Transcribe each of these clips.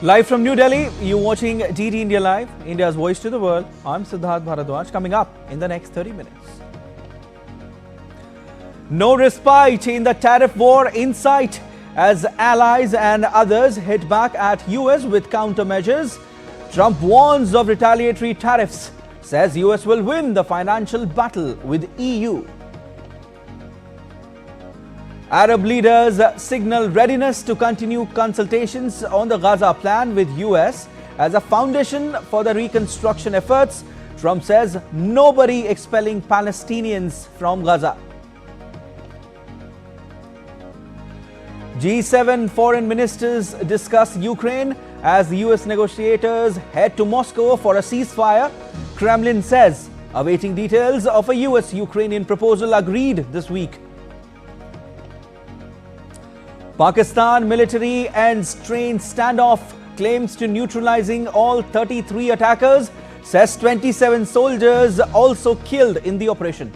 Live from New Delhi, you're watching DT India Live, India's voice to the world. I'm Siddharth Bharadwaj. Coming up in the next 30 minutes. No respite in the tariff war in sight as allies and others hit back at US with countermeasures. Trump warns of retaliatory tariffs, says US will win the financial battle with EU. Arab leaders signal readiness to continue consultations on the Gaza plan with US as a foundation for the reconstruction efforts. Trump says nobody expelling Palestinians from Gaza. G7 foreign ministers discuss Ukraine as the US negotiators head to Moscow for a ceasefire. Kremlin says awaiting details of a US-Ukrainian proposal agreed this week. Pakistan military ends train standoff, claims to neutralizing all 33 attackers, says 27 soldiers also killed in the operation.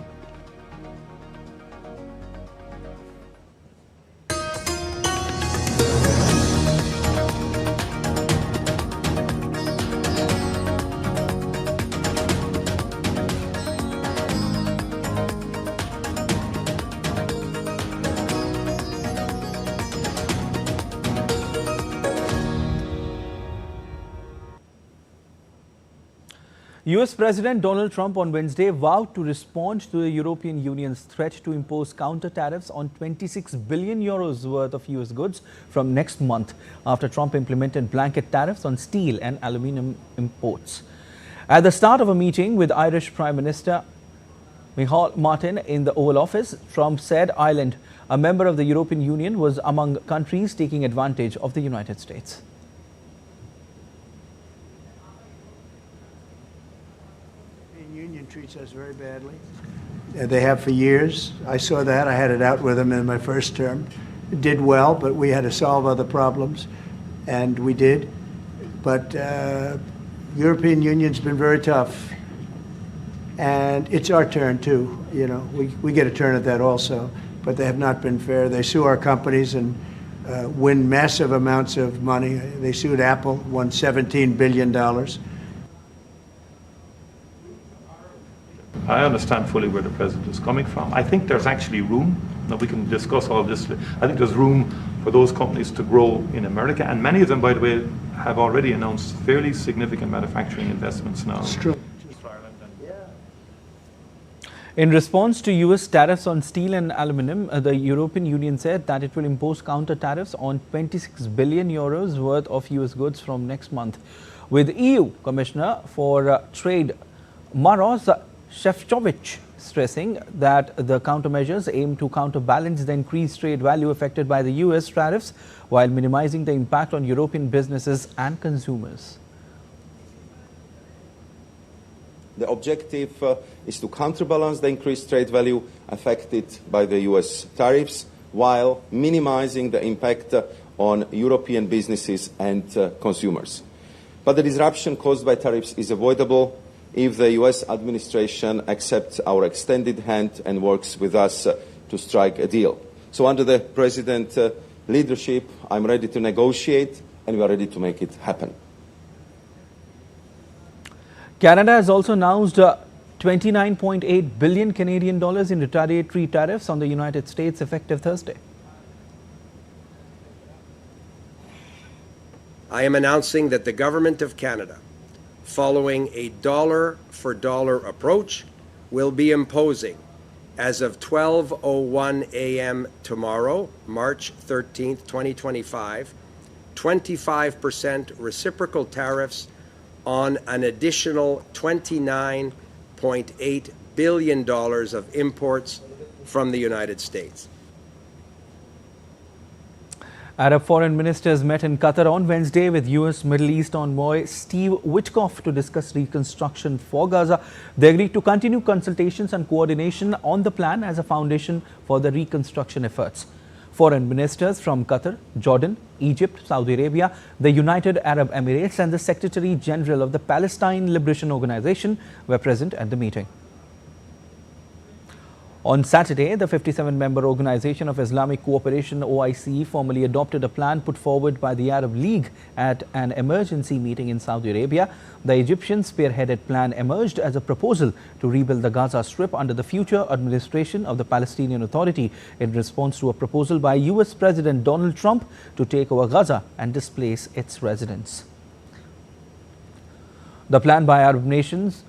US President Donald Trump on Wednesday vowed to respond to the European Union's threat to impose counter tariffs on 26 billion euros worth of US goods from next month after Trump implemented blanket tariffs on steel and aluminium imports. At the start of a meeting with Irish Prime Minister Micheál Martin in the Oval Office, Trump said Ireland, a member of the European Union, was among countries taking advantage of the United States. Union treats us very badly. They have for years. I saw that. I had it out with them in my first term. It did well, but we had to solve other problems, and we did. But European Union's been very tough, and it's our turn too. You know, we get a turn at that also. But they have not been fair. They sue our companies and win massive amounts of money. They sued Apple, won $17 billion. I understand fully where the president is coming from. I think there's actually room. Now we can discuss all this. I think there's room for those companies to grow in America, and many of them, by the way, have already announced fairly significant manufacturing investments now. It's true. In response to US tariffs on steel and aluminium, the European Union said that it will impose counter tariffs on 26 billion euros worth of US goods from next month, with EU Commissioner for Trade Maros Shevchovich stressing that the countermeasures aim to counterbalance the increased trade value affected by the US tariffs while minimizing the impact on European businesses and consumers. The objective is to counterbalance the increased trade value affected by the US tariffs while minimizing the impact on European businesses and consumers. But the disruption caused by tariffs is avoidable if the US administration accepts our extended hand and works with us to strike a deal. So under the President's leadership, I'm ready to negotiate, and we are ready to make it happen. Canada has also announced 29.8 billion Canadian dollars in retaliatory tariffs on the United States effective Thursday. I am announcing that the Government of Canada, following a dollar-for-dollar approach, will be imposing, as of 12:01 a.m. tomorrow, March 13th, 2025, 25% reciprocal tariffs on an additional $29.8 billion of imports from the United States. Arab foreign ministers met in Qatar on Wednesday with US Middle East envoy Steve Witkoff to discuss reconstruction for Gaza. They agreed to continue consultations and coordination on the plan as a foundation for the reconstruction efforts. Foreign ministers from Qatar, Jordan, Egypt, Saudi Arabia, the United Arab Emirates and the Secretary General of the Palestine Liberation Organization were present at the meeting. On Saturday, the 57-member Organization of Islamic Cooperation (OIC) formally adopted a plan put forward by the Arab League at an emergency meeting in Saudi Arabia. The Egyptian spearheaded plan emerged as a proposal to rebuild the Gaza Strip under the future administration of the Palestinian Authority in response to a proposal by US President Donald Trump to take over Gaza and displace its residents. The plan by Arab nations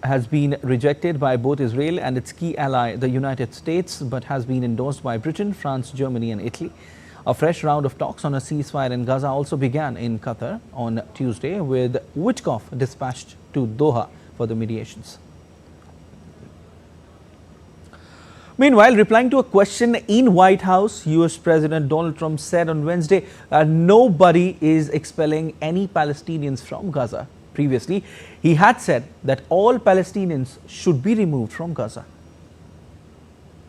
has been rejected by both Israel and its key ally, the United States, but has been endorsed by Britain, France, Germany and Italy. A fresh round of talks on a ceasefire in Gaza also began in Qatar on Tuesday, with Witkoff dispatched to Doha for the mediations. Meanwhile, replying to a question in White House, US President Donald Trump said on Wednesday that nobody is expelling any Palestinians from Gaza. Previously, he had said that all Palestinians should be removed from Gaza.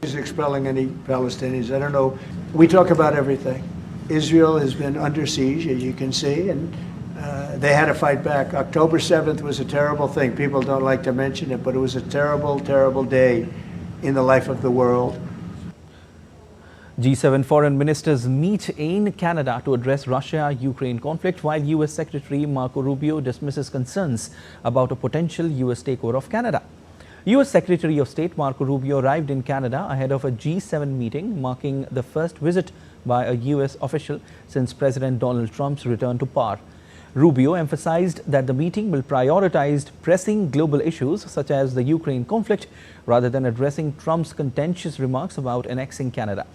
He's expelling any Palestinians. I don't know. We talk about everything. Israel has been under siege, as you can see, and they had to fight back. October 7th was a terrible thing. People don't like to mention it, but it was a terrible, terrible day in the life of the world. G7 foreign ministers meet in Canada to address Russia-Ukraine conflict, while US Secretary Marco Rubio dismisses concerns about a potential US takeover of Canada. US Secretary of State Marco Rubio arrived in Canada ahead of a G7 meeting, marking the first visit by a US official since President Donald Trump's return to power. Rubio emphasized that the meeting will prioritize pressing global issues such as the Ukraine conflict rather than addressing Trump's contentious remarks about annexing Canada.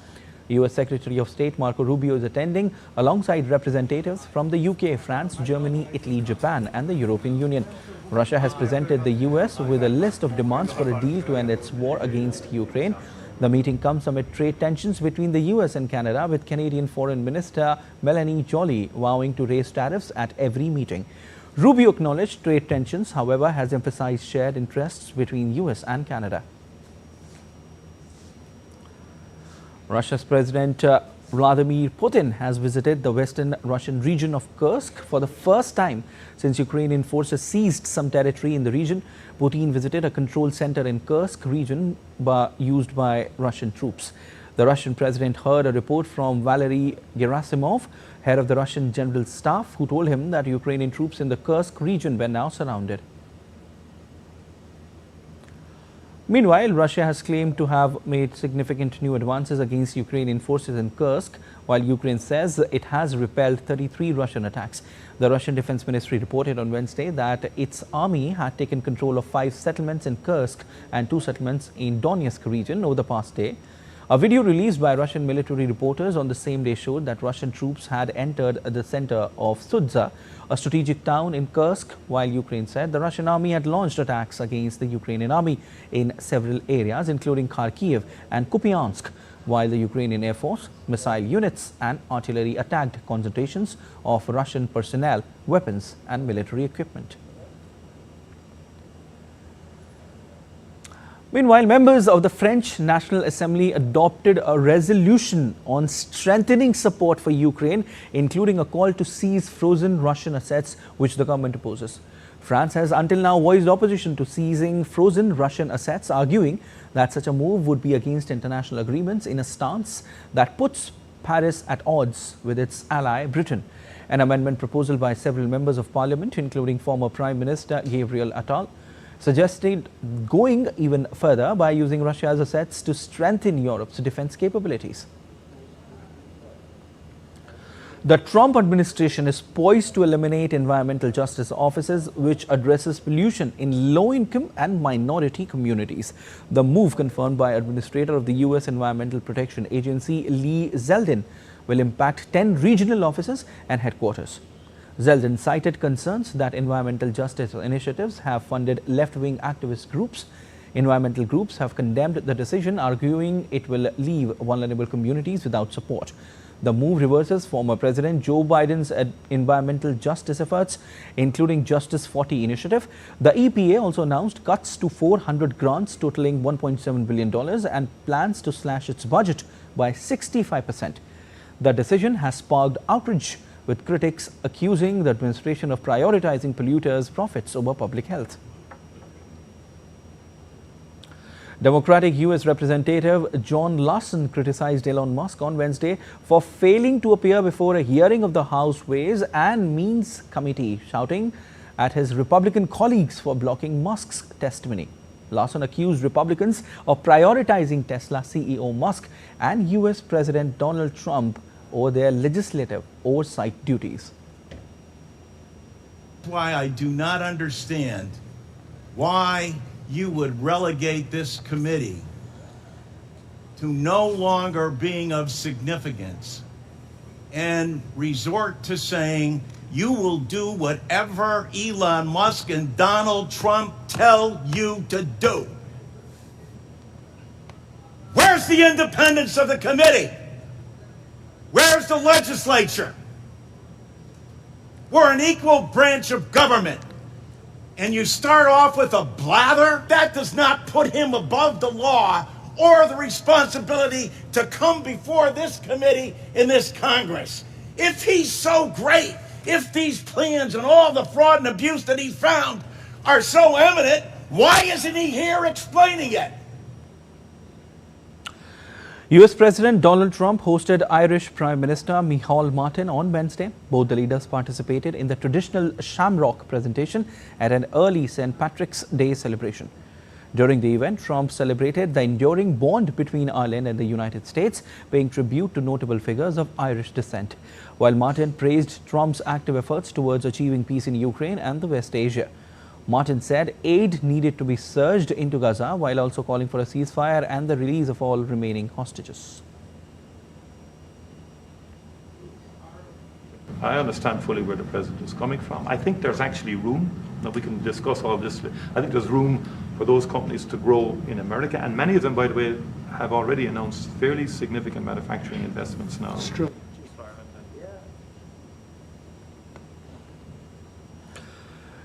US Secretary of State Marco Rubio is attending alongside representatives from the UK, France, Germany, Italy, Japan and the European Union. Russia has presented the US with a list of demands for a deal to end its war against Ukraine. The meeting comes amid trade tensions between the US and Canada, with Canadian Foreign Minister Melanie Joly vowing to raise tariffs at every meeting. Rubio acknowledged trade tensions, however, has emphasized shared interests between US and Canada. Russia's President Vladimir Putin has visited the western Russian region of Kursk for the first time since Ukrainian forces seized some territory in the region. Putin visited a control center in Kursk region used by Russian troops. The Russian president heard a report from Valery Gerasimov, head of the Russian General Staff, who told him that Ukrainian troops in the Kursk region were now surrounded. Meanwhile, Russia has claimed to have made significant new advances against Ukrainian forces in Kursk, while Ukraine says it has repelled 33 Russian attacks. The Russian Defense Ministry reported on Wednesday that its army had taken control of 5 settlements in Kursk and 2 settlements in Donetsk region over the past day. A video released by Russian military reporters on the same day showed that Russian troops had entered the center of Sudza, a strategic town in Kursk, while Ukraine said the Russian army had launched attacks against the Ukrainian army in several areas, including Kharkiv and Kupiansk, while the Ukrainian Air Force, missile units and artillery attacked concentrations of Russian personnel, weapons and military equipment. Meanwhile, members of the French National Assembly adopted a resolution on strengthening support for Ukraine, including a call to seize frozen Russian assets, which the government opposes. France has until now voiced opposition to seizing frozen Russian assets, arguing that such a move would be against international agreements, in a stance that puts Paris at odds with its ally Britain. An amendment proposal by several members of parliament, including former Prime Minister Gabriel Attal, suggested going even further by using Russia's assets to strengthen Europe's defense capabilities. The Trump administration is poised to eliminate environmental justice offices, which addresses pollution in low-income and minority communities. The move, confirmed by Administrator of the U.S. Environmental Protection Agency Lee Zeldin, will impact 10 regional offices and headquarters. Zeldin cited concerns that environmental justice initiatives have funded left-wing activist groups. Environmental groups have condemned the decision, arguing it will leave vulnerable communities without support. The move reverses former President Joe Biden's environmental justice efforts, including Justice 40 initiative. The EPA also announced cuts to 400 grants totaling $1.7 billion and plans to slash its budget by 65%. The decision has sparked outrage, with critics accusing the administration of prioritizing polluters' profits over public health. Democratic U.S. Representative John Larson criticized Elon Musk on Wednesday for failing to appear before a hearing of the House Ways and Means Committee, shouting at his Republican colleagues for blocking Musk's testimony. Larson accused Republicans of prioritizing Tesla CEO Musk and U.S. President Donald Trump over their legislative oversight duties. Why I do not understand why you would relegate this committee to no longer being of significance and resort to saying you will do whatever Elon Musk and Donald Trump tell you to do. Where's the independence of the committee? Where's the legislature? We're an equal branch of government. And you start off with a blather? That does not put him above the law or the responsibility to come before this committee in this Congress. If he's so great, if these plans and all the fraud and abuse that he found are so evident, why isn't he here explaining it? U.S. President Donald Trump hosted Irish Prime Minister Micheál Martin on Wednesday. Both the leaders participated in the traditional shamrock presentation at an early St. Patrick's Day celebration. During the event, Trump celebrated the enduring bond between Ireland and the United States, paying tribute to notable figures of Irish descent, while Martin praised Trump's active efforts towards achieving peace in Ukraine and the West Asia. Martin said aid needed to be surged into Gaza, while also calling for a ceasefire and the release of all remaining hostages. I understand fully where the president is coming from. I think there's actually room. Now we can discuss all this. I think there's room for those companies to grow in America, and many of them, by the way, have already announced fairly significant manufacturing investments now. It's true.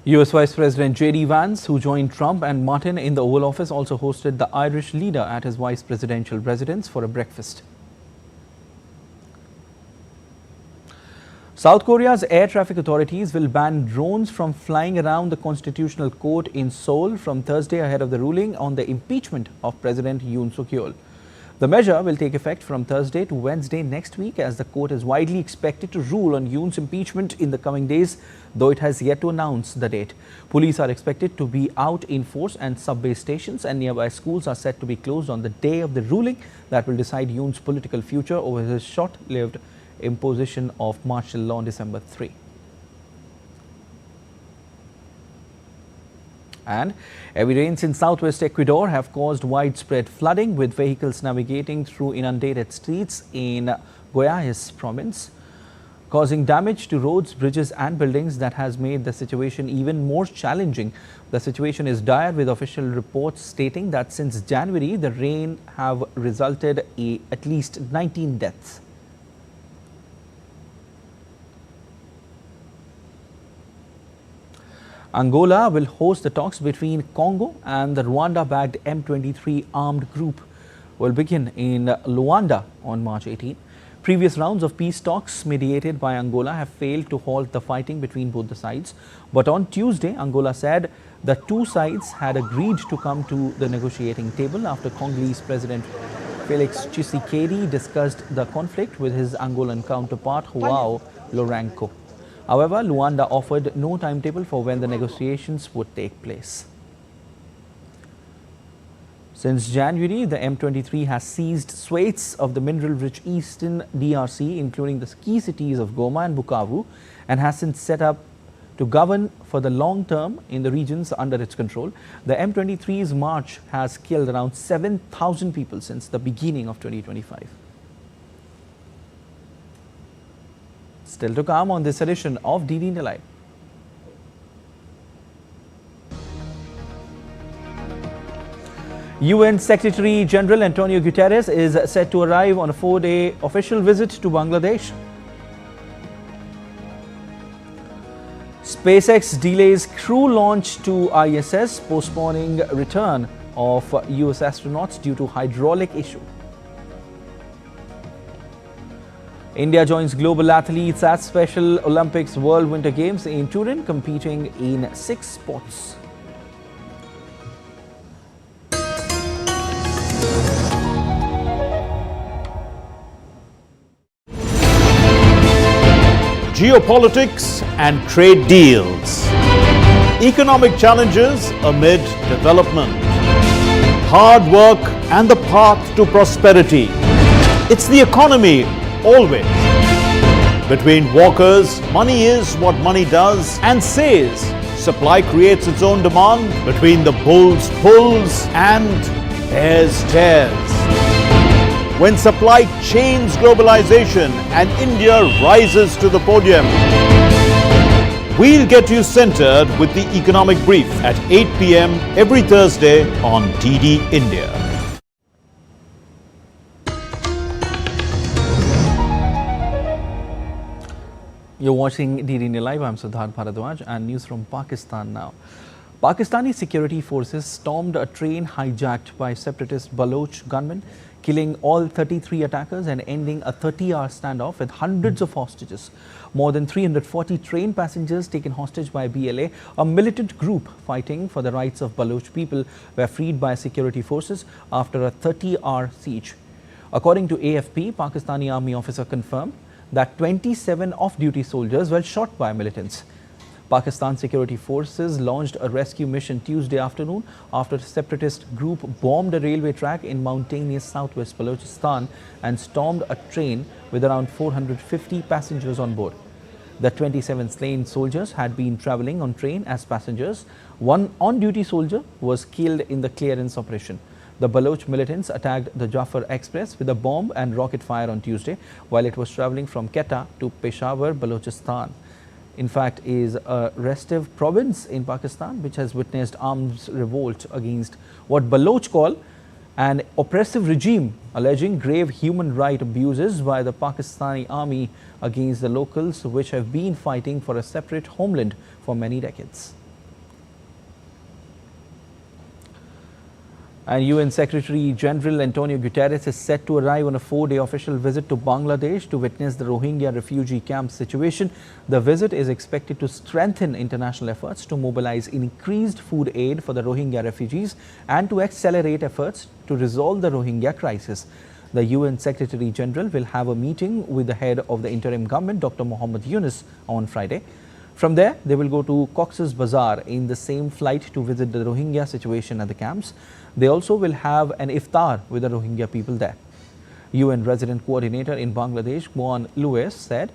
U.S. Vice President J.D. Vance, who joined Trump and Martin in the Oval Office, also hosted the Irish leader at his vice presidential residence for a breakfast. South Korea's air traffic authorities will ban drones from flying around the Constitutional Court in Seoul from Thursday ahead of the ruling on the impeachment of President Yoon Suk-yeol. The measure will take effect from Thursday to Wednesday next week, as the court is widely expected to rule on Yoon's impeachment in the coming days, though it has yet to announce the date. Police are expected to be out in force, and subway stations and nearby schools are set to be closed on the day of the ruling that will decide Yoon's political future over his short-lived imposition of martial law on December 3. And heavy rains in southwest Ecuador have caused widespread flooding, with vehicles navigating through inundated streets in Guayas province, causing damage to roads, bridges and buildings that has made the situation even more challenging. The situation is dire, with official reports stating that since January, the rain have resulted in at least 19 deaths. Angola will host the talks between Congo and the Rwanda-backed M23 armed group will begin in Luanda on March 18. Previous rounds of peace talks mediated by Angola have failed to halt the fighting between both the sides. But on Tuesday, Angola said the two sides had agreed to come to the negotiating table after Congolese President Felix Tshisekedi discussed the conflict with his Angolan counterpart João Lourenço. However, Luanda offered no timetable for when the negotiations would take place. Since January, the M23 has seized swathes of the mineral-rich eastern DRC, including the key cities of Goma and Bukavu, and has since set up to govern for the long term in the regions under its control. The M23's march has killed around 7,000 people since the beginning of 2025. Still to come on this edition of DD in the Live. UN Secretary General Antonio Guterres is set to arrive on a 4-day official visit to Bangladesh. SpaceX delays crew launch to ISS, postponing return of US astronauts due to hydraulic issue. India joins global athletes at Special Olympics World Winter Games in Turin, competing in 6 sports. geopolitics and trade deals, economic challenges amid development, hard work and the path to prosperity. It's the economy always. Between walkers, money is what money does and says. Supply creates its own demand. Between the bulls pulls and bears tears. When supply chains globalization and India rises to the podium, we'll get you centered with the economic brief at 8 p.m. every Thursday on DD India. You're watching DD India Live. I'm Siddharth Bharadwaj and news from Pakistan now. Pakistani security forces stormed a train hijacked by separatist Baloch gunmen, killing all 33 attackers and ending a 30-hour standoff with hundreds of hostages. More than 340 train passengers taken hostage by BLA, a militant group fighting for the rights of Baloch people, were freed by security forces after a 30-hour siege. According to AFP, Pakistani army officer confirmed that 27 off-duty soldiers were shot by militants. Pakistan security forces launched a rescue mission Tuesday afternoon after a separatist group bombed a railway track in mountainous southwest Balochistan and stormed a train with around 450 passengers on board. The 27 slain soldiers had been travelling on train as passengers. One on-duty soldier was killed in the clearance operation. The Baloch militants attacked the Jafar Express with a bomb and rocket fire on Tuesday while it was travelling from Quetta to Peshawar, Balochistan. In fact, is a restive province in Pakistan which has witnessed arms revolt against what Baloch call an oppressive regime, alleging grave human rights abuses by the Pakistani army against the locals, which have been fighting for a separate homeland for many decades. And UN Secretary General Antonio Guterres is set to arrive on a 4-day official visit to Bangladesh to witness the Rohingya refugee camp situation. The visit is expected to strengthen international efforts to mobilize increased food aid for the Rohingya refugees and to accelerate efforts to resolve the Rohingya crisis. The UN Secretary General will have a meeting with the head of the interim government, Dr. Muhammad Yunus, on Friday. From there, they will go to Cox's Bazar in the same flight to visit the Rohingya situation at the camps. They also will have an iftar with the Rohingya people there. UN Resident Coordinator in Bangladesh, Juan Lewis, said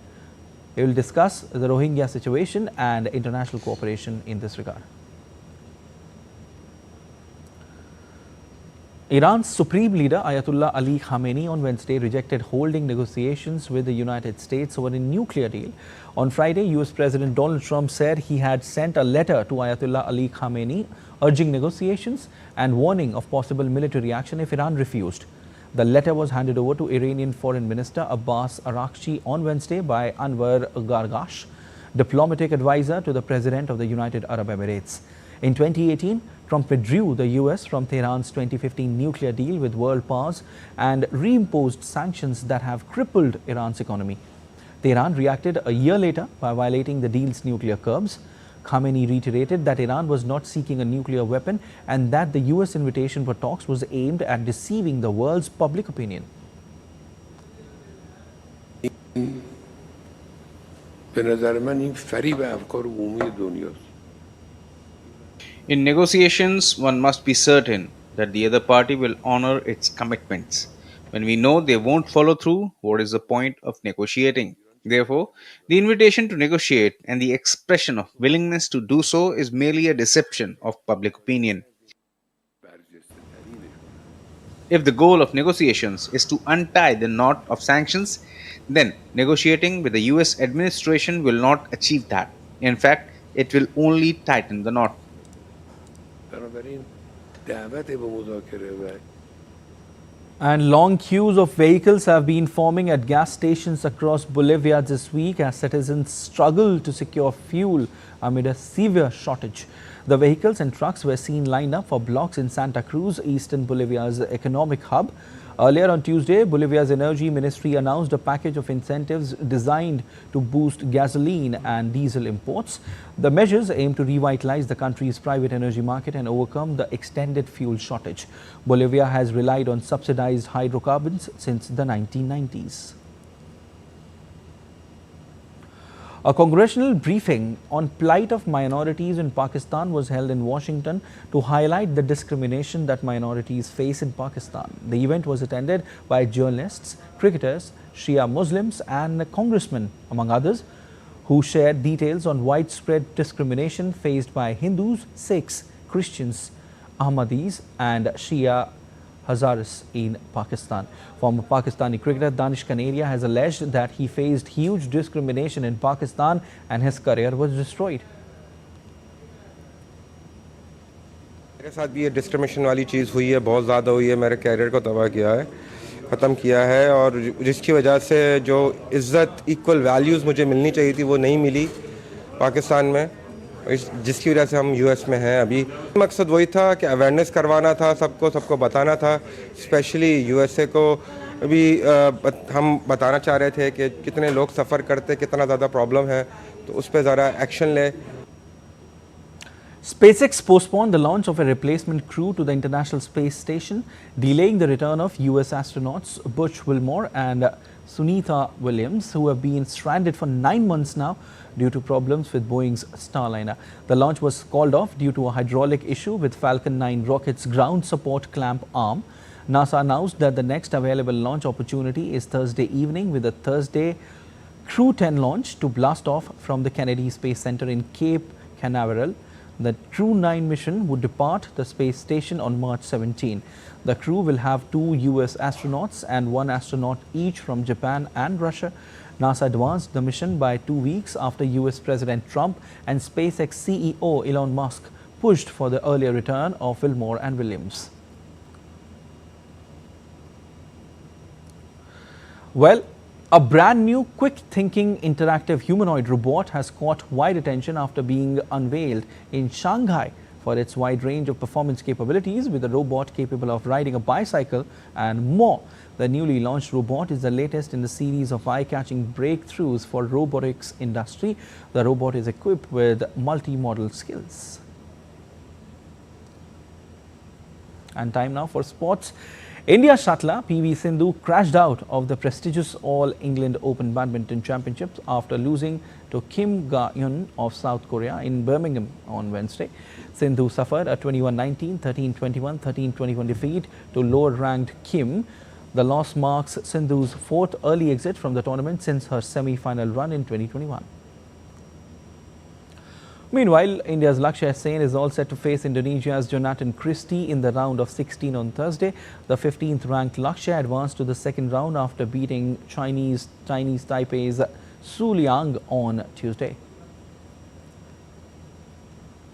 he will discuss the Rohingya situation and international cooperation in this regard. Iran's supreme leader Ayatollah Ali Khamenei on Wednesday rejected holding negotiations with the United States over a nuclear deal. On Friday, US President Donald Trump said he had sent a letter to Ayatollah Ali Khamenei urging negotiations and warning of possible military action if Iran refused. The letter was handed over to Iranian Foreign Minister Abbas Araghchi on Wednesday by Anwar Gargash, diplomatic advisor to the President of the United Arab Emirates. In 2018, Trump withdrew the US from Tehran's 2015 nuclear deal with world powers and reimposed sanctions that have crippled Iran's economy. Tehran reacted a year later by violating the deal's nuclear curbs. Khamenei reiterated that Iran was not seeking a nuclear weapon and that the US invitation for talks was aimed at deceiving the world's public opinion. In negotiations, one must be certain that the other party will honor its commitments. When we know they won't follow through, what is the point of negotiating? Therefore, the invitation to negotiate and the expression of willingness to do so is merely a deception of public opinion. If the goal of negotiations is to untie the knot of sanctions, then negotiating with the US administration will not achieve that. In fact, it will only tighten the knot. And long queues of vehicles have been forming at gas stations across Bolivia this week as citizens struggle to secure fuel amid a severe shortage. The vehicles and trucks were seen lined up for blocks in Santa Cruz, eastern Bolivia's economic hub. Earlier on Tuesday, Bolivia's Energy Ministry announced a package of incentives designed to boost gasoline and diesel imports. The measures aim to revitalize the country's private energy market and overcome the extended fuel shortage. Bolivia has relied on subsidized hydrocarbons since the 1990s. A congressional briefing on plight of minorities in Pakistan was held in Washington to highlight the discrimination that minorities face in Pakistan. The event was attended by journalists, cricketers, Shia Muslims and congressmen, among others, who shared details on widespread discrimination faced by Hindus, Sikhs, Christians, Ahmadis and Shia Hazaras in Pakistan. Former Pakistani cricketer Danish Kaneria has alleged that he faced huge discrimination in Pakistan and his career was destroyed. मेरे साथ भी ये discrimination वाली चीज़ हुई है, बहुत ज़्यादा हुई है, मेरे कैरियर को तबाह किया है, ख़त्म किया है और जिसकी वजह से जो इज़्ज़त इक्वल वैल्यूज़ मुझे मिलनी चाहिए थी वो नहीं मिली पाकिस्तान में, जिसकी वजह से हम यूएस में हैं अभी। मकसद वही था कि अवेयरनेस करवाना था, सबको बताना था, स्पेशली यूएसए को अभी हम बताना चाह रहे थे कि कितने लोग सफ़र करते, कितना ज़्यादा प्रॉब्लम है, तो उस पर ज़रा एक्शन ले। SpaceX postponed the launch of a replacement crew to the International Space Station, delaying the return of US astronauts Butch Wilmore and Sunitha Williams, who have been stranded for 9 months now due to problems with Boeing's Starliner. The launch was called off due to a hydraulic issue with Falcon 9 rocket's ground support clamp arm. NASA announced that the next available launch opportunity is Thursday evening, with a Thursday Crew 10 launch to blast off from the Kennedy Space Center in Cape Canaveral. The Crew 9 mission would depart the space station on March 17. The crew will have 2 US astronauts and 1 astronaut each from Japan and Russia. NASA advanced the mission by 2 weeks after US President Trump and SpaceX CEO Elon Musk pushed for the earlier return of Wilmore and Williams. Well, a brand new, quick-thinking, interactive humanoid robot has caught wide attention after being unveiled in Shanghai for its wide range of performance capabilities, with a robot capable of riding a bicycle and more. The newly launched robot is the latest in the series of eye-catching breakthroughs for robotics industry. The robot is equipped with multi-modal skills. And time now for sports. India shuttler PV Sindhu crashed out of the prestigious All England Open Badminton Championships after losing to Kim Ga-eun of South Korea in Birmingham on Wednesday. Sindhu suffered a 21-19, 13-21, 13-21 defeat to lower-ranked Kim. The loss marks Sindhu's 4th early exit from the tournament since her semi-final run in 2021. Meanwhile, India's Lakshya Sen is all set to face Indonesia's Jonathan Christie in the round of 16 on Thursday. The 15th ranked Lakshya advanced to the second round after beating Chinese Taipei's Su Liang on Tuesday.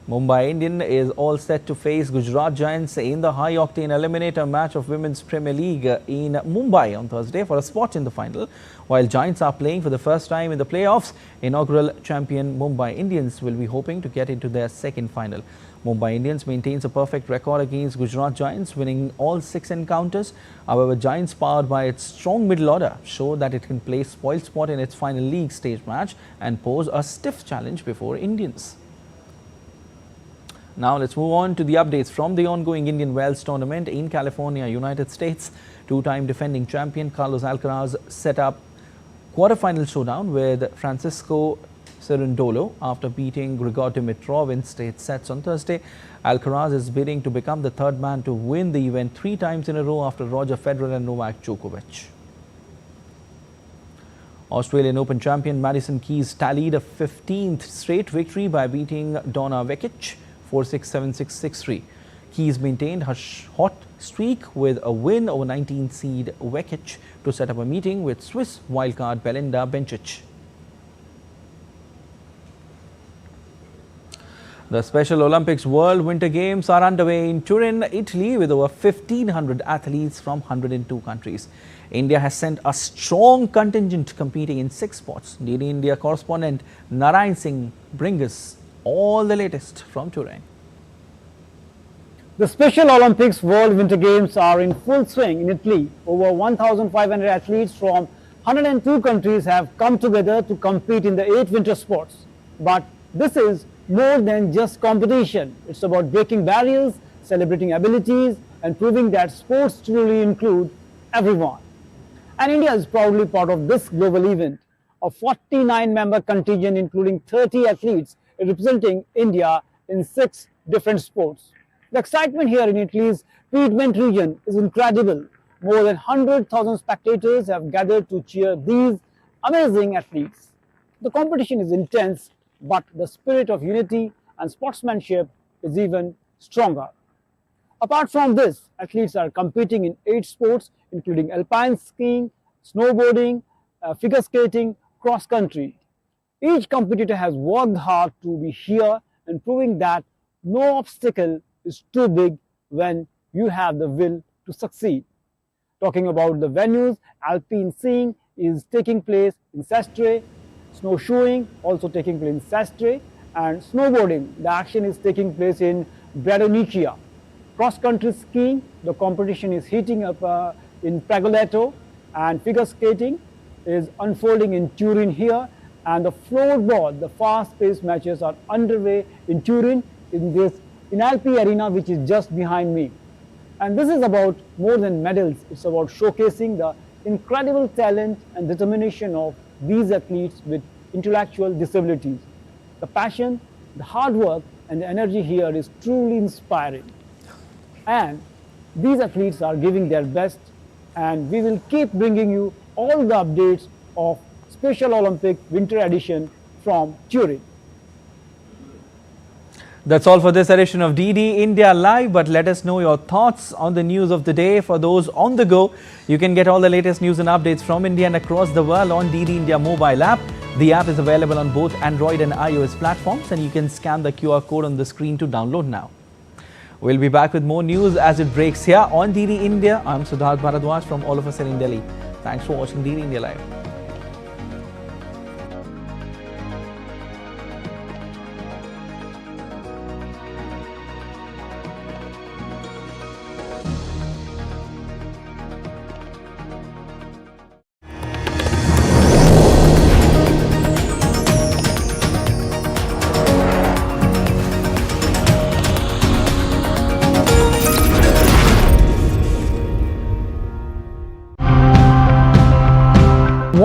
Mumbai Indian is all set to face Gujarat Giants in the high-octane eliminator match of Women's Premier League in Mumbai on Thursday for a spot in the final. While Giants are playing for the first time in the playoffs, inaugural champion Mumbai Indians will be hoping to get into their second final. Mumbai Indians maintains a perfect record against Gujarat Giants, winning all 6 encounters. However, Giants, powered by its strong middle order, show that it can play spoil sport in its final league stage match and pose a stiff challenge before Indians. Now let's move on to the updates from the ongoing Indian Wells tournament in California, United States. Two-time defending champion Carlos Alcaraz set up quarter-final showdown with Francisco Cerundolo after beating Grigor Dimitrov in straight sets on Thursday. Alcaraz is bidding to become the third man to win the event 3 times in a row after Roger Federer and Novak Djokovic. Australian Open champion Madison Keys tallied a 15th straight victory by beating Donna Vekic 4-6, 7-6, 6-3. Keys maintained her hot streak with a win over 19th seed Vekic to set up a meeting with Swiss wildcard Belinda Bencic. The Special Olympics World Winter Games are underway in Turin, Italy, with over 1,500 athletes from 102 countries. India has sent a strong contingent competing in 6 sports. DD India correspondent Narayan Singh brings us all the latest from Turin. The Special Olympics World Winter Games are in full swing in Italy. Over 1,500 athletes from 102 countries have come together to compete in the 8 winter sports. But this is more than just competition. It's about breaking barriers, celebrating abilities, and proving that sports truly include everyone. And India is proudly part of this global event. a 49-member contingent including 30 athletes representing India in 6 different sports. The excitement here in Italy's Piedmont region is incredible. More than 100,000 spectators have gathered to cheer these amazing athletes. The competition is intense, but the spirit of unity and sportsmanship is even stronger. Apart from this, athletes are competing in 8 sports, including alpine skiing, snowboarding, figure skating, cross country. Each competitor has worked hard to be here and proving that no obstacle is too big when you have the will to succeed. Talking about the venues, alpine skiing is taking place in Sestre, snowshoeing also taking place in Sestre, and snowboarding, the action is taking place in Bradonicia. Cross-country skiing, the competition is heating up in Pragoletto, and figure skating is unfolding in Turin here, and the floorboard, the fast-paced matches are underway in Turin in Alpi Arena, which is just behind me. And this is about more than medals, it's about showcasing the incredible talent and determination of these athletes with intellectual disabilities. The passion, the hard work, and the energy here is truly inspiring. And these athletes are giving their best, and we will keep bringing you all the updates of Special Olympic Winter Edition from Turin. That's all for this edition of DD India Live, but let us know your thoughts on the news of the day. For those on the go, you can get all the latest news and updates from India and across the world on DD India mobile app. The app is available on both Android and iOS platforms, and you can scan the QR code on the screen to download now. We'll be back with more news as it breaks here on DD India. I'm Prasar Bharati from all of us here in Delhi. Thanks for watching DD India Live.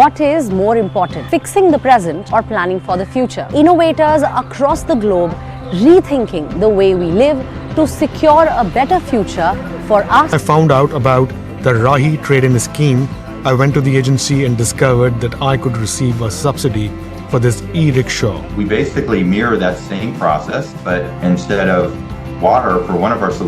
What is more important, fixing the present or planning for the future? Innovators across the globe rethinking the way we live to secure a better future for us. I found out about the Rahi trade-in scheme. I went to the agency and discovered that I could receive a subsidy for this e-rickshaw. We basically mirror that same process, but instead of water for one of our solutions,